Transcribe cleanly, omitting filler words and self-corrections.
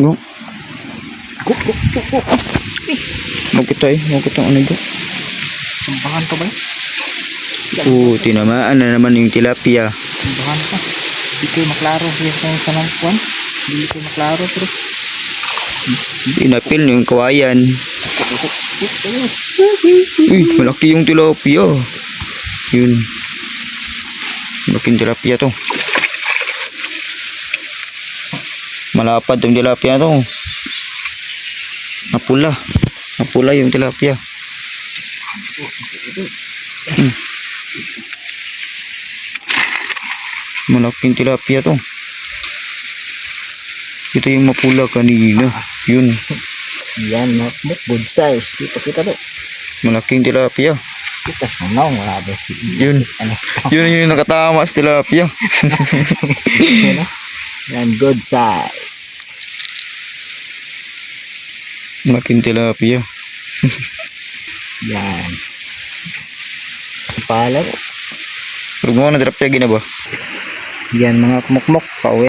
Go. Go. Magkita ano go. Sambahan ka ba? Tinamaan na naman yung tilapia. Sambahan ka. Hindi ko maklaro. Yes, kung sanang kuwan. Hindi ko maklaro pero. Inapil yung kawayan. Uy, malaki yung tilapia. Yun. Malaking tilapia to. Malapad yung tilapia to. Napula yung tilapia. Malaking tilapia to. Ito yung mapula kanina. Yun. Yan, makmuk. Good size. Dito kita do. Malaking tilapia. Kita sunaw. Grabe. Yun. Ano? Yun yung nakatama sa tilapia. Yan, good size. Malaking tilapia. Yan. Pala. Pero mo na tilapia gina ba? Yan mga kumukmuk. Pauwi.